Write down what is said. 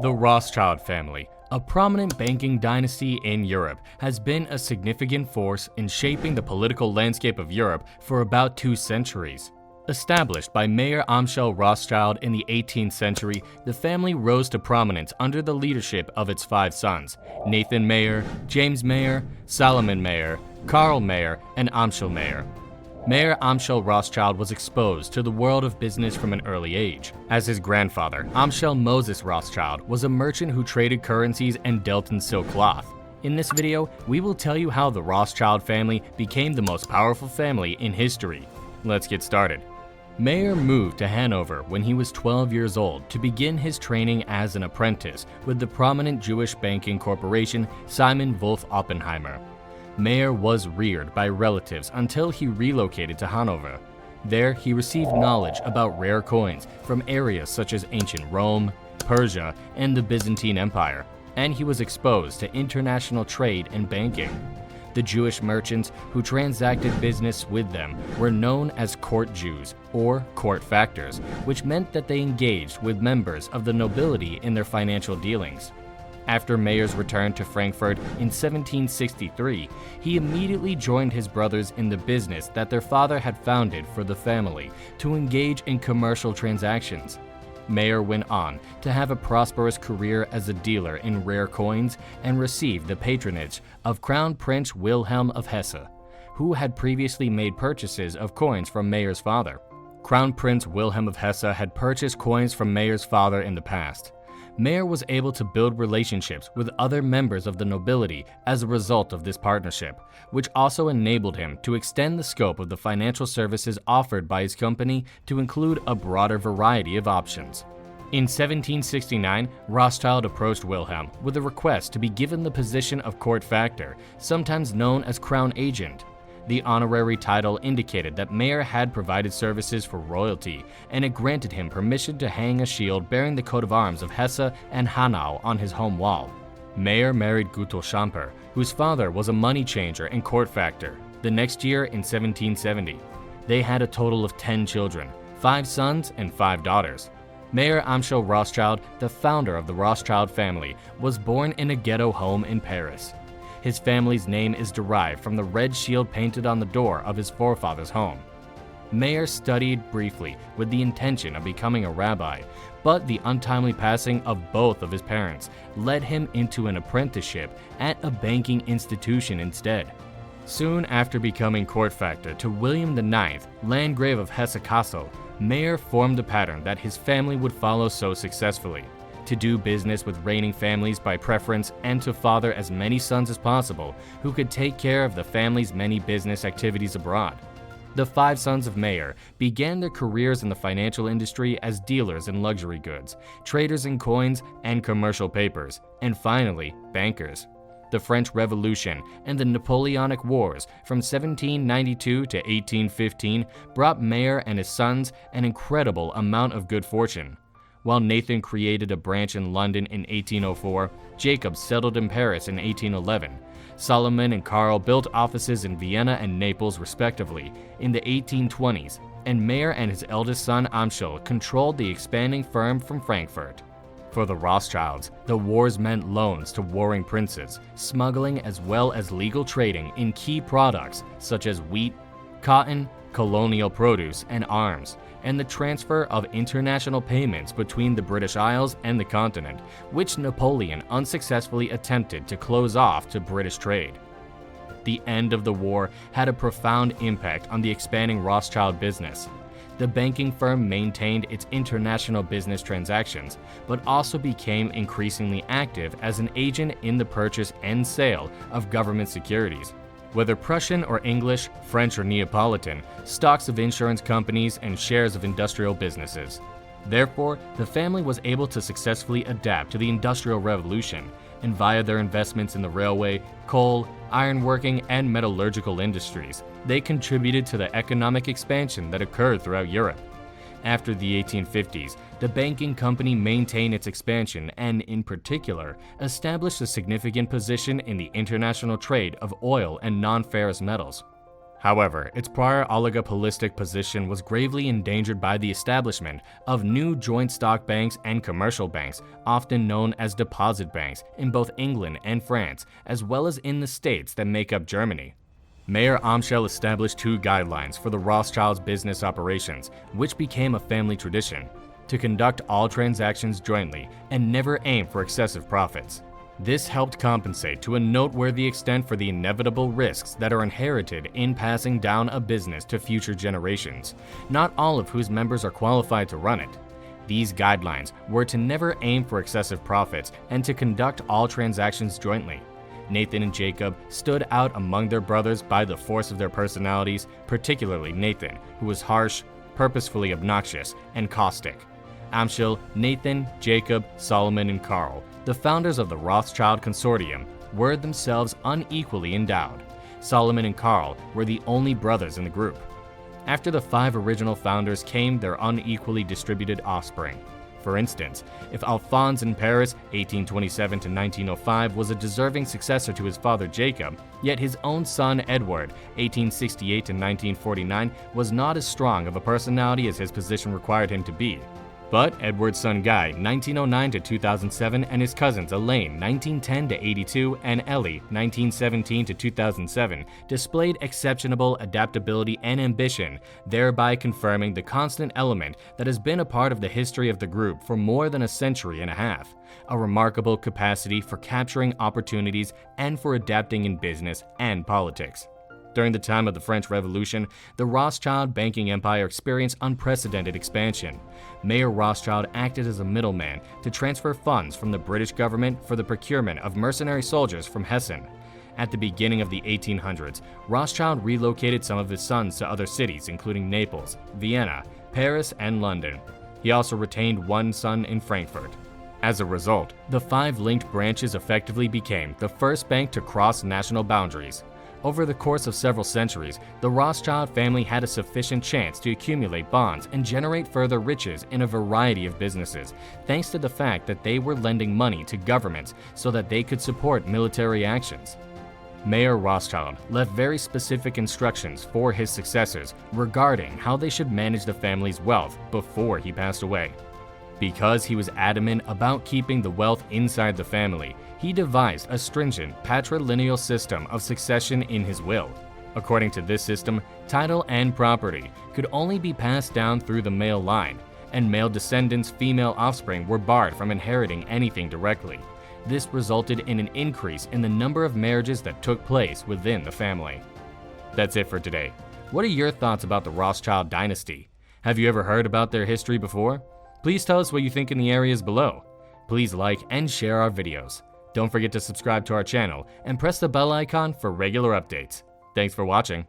The Rothschild family, a prominent banking dynasty in Europe, has been a significant force in shaping the political landscape of Europe for about 2 centuries. Established by Mayer Amschel Rothschild in the 18th century, the family rose to prominence under the leadership of its 5 sons, Nathan Mayer, James Mayer, Salomon Mayer, Karl Mayer, and Amschel Mayer. Mayer Amschel Rothschild was exposed to the world of business from an early age, as his grandfather, Amschel Moses Rothschild, was a merchant who traded currencies and dealt in silk cloth. In this video, we will tell you how the Rothschild family became the most powerful family in history. Let's get started. Mayer moved to Hanover when he was 12 years old to begin his training as an apprentice with the prominent Jewish banking corporation Simon Wolf Oppenheimer. Mayer was reared by relatives until he relocated to Hanover. There, he received knowledge about rare coins from areas such as ancient Rome, Persia, and the Byzantine Empire, and he was exposed to international trade and banking. The Jewish merchants who transacted business with them were known as court Jews or court factors, which meant that they engaged with members of the nobility in their financial dealings. After Mayer's return to Frankfurt in 1763, he immediately joined his brothers in the business that their father had founded for the family to engage in commercial transactions. Mayer went on to have a prosperous career as a dealer in rare coins and received the patronage of Crown Prince Wilhelm of Hesse, who had previously made purchases of coins from Mayer's father. Crown Prince Wilhelm of Hesse had purchased coins from Mayer's father in the past. Mayer was able to build relationships with other members of the nobility as a result of this partnership, which also enabled him to extend the scope of the financial services offered by his company to include a broader variety of options. In 1769, Rothschild approached Wilhelm with a request to be given the position of court factor, sometimes known as crown agent. The honorary title indicated that Mayer had provided services for royalty, and it granted him permission to hang a shield bearing the coat of arms of Hesse and Hanau on his home wall. Mayer married Gutel Schamper, whose father was a money changer and court factor. The next year, in 1770, they had a total of 10 children, 5 sons and 5 daughters. Mayer Amschel Rothschild, the founder of the Rothschild family, was born in a ghetto home in Paris. His family's name is derived from the red shield painted on the door of his forefather's home. Mayer studied briefly with the intention of becoming a rabbi, but the untimely passing of both of his parents led him into an apprenticeship at a banking institution instead. Soon after becoming court factor to William IX, Landgrave of Hesse-Kassel, Mayer formed a pattern that his family would follow so successfully: to do business with reigning families by preference and to father as many sons as possible who could take care of the family's many business activities abroad. The 5 sons of Mayer began their careers in the financial industry as dealers in luxury goods, traders in coins and commercial papers, and finally, bankers. The French Revolution and the Napoleonic Wars from 1792 to 1815 brought Mayer and his sons an incredible amount of good fortune. While Nathan created a branch in London in 1804, Jacob settled in Paris in 1811. Solomon and Karl built offices in Vienna and Naples respectively in the 1820s, and Mayer and his eldest son Amschel controlled the expanding firm from Frankfurt. For the Rothschilds, the wars meant loans to warring princes, smuggling as well as legal trading in key products such as wheat, cotton, colonial produce, and arms, and the transfer of international payments between the British Isles and the continent, which Napoleon unsuccessfully attempted to close off to British trade. The end of the war had a profound impact on the expanding Rothschild business. The banking firm maintained its international business transactions, but also became increasingly active as an agent in the purchase and sale of government securities. Whether Prussian or English, French or Neapolitan, stocks of insurance companies and shares of industrial businesses. Therefore, the family was able to successfully adapt to the Industrial Revolution, and via their investments in the railway, coal, ironworking, and metallurgical industries, they contributed to the economic expansion that occurred throughout Europe. After the 1850s, the banking company maintained its expansion and, in particular, established a significant position in the international trade of oil and non-ferrous metals. However, its prior oligopolistic position was gravely endangered by the establishment of new joint stock banks and commercial banks, often known as deposit banks, in both England and France, as well as in the states that make up Germany. Mayer Amschel established two guidelines for the Rothschilds' business operations, which became a family tradition: to conduct all transactions jointly and never aim for excessive profits. This helped compensate to a noteworthy extent for the inevitable risks that are inherited in passing down a business to future generations, not all of whose members are qualified to run it. These guidelines were to never aim for excessive profits and to conduct all transactions jointly. Nathan and Jacob stood out among their brothers by the force of their personalities, particularly Nathan, who was harsh, purposefully obnoxious, and caustic. Amschel, Nathan, Jacob, Solomon, and Karl, the founders of the Rothschild Consortium, were themselves unequally endowed. Solomon and Karl were the only brothers in the group. After the 5 original founders came their unequally distributed offspring. For instance, if Alphonse in Paris, 1827 to 1905, was a deserving successor to his father Jacob, yet his own son Edward, 1868 to 1949, was not as strong of a personality as his position required him to be. But Edward's son Guy, 1909 to 2007, and his cousins Elaine, 1910 to 82, and Ellie, 1917 to 2007, displayed exceptional adaptability and ambition, thereby confirming the constant element that has been a part of the history of the group for more than a century and a half: a remarkable capacity for capturing opportunities and for adapting in business and politics. During the time of the French Revolution, the Rothschild banking empire experienced unprecedented expansion. Mayer Rothschild acted as a middleman to transfer funds from the British government for the procurement of mercenary soldiers from Hessen. At the beginning of the 1800s, Rothschild relocated some of his sons to other cities, including Naples, Vienna, Paris, and London. He also retained one son in Frankfurt. As a result, the 5 linked branches effectively became the first bank to cross national boundaries. Over the course of several centuries, the Rothschild family had a sufficient chance to accumulate bonds and generate further riches in a variety of businesses, thanks to the fact that they were lending money to governments so that they could support military actions. Mayer Rothschild left very specific instructions for his successors regarding how they should manage the family's wealth before he passed away. Because he was adamant about keeping the wealth inside the family, he devised a stringent patrilineal system of succession in his will. According to this system, title and property could only be passed down through the male line, and male descendants' female offspring were barred from inheriting anything directly. This resulted in an increase in the number of marriages that took place within the family. That's it for today. What are your thoughts about the Rothschild Dynasty? Have you ever heard about their history before? Please tell us what you think in the areas below. Please like and share our videos. Don't forget to subscribe to our channel and press the bell icon for regular updates. Thanks for watching.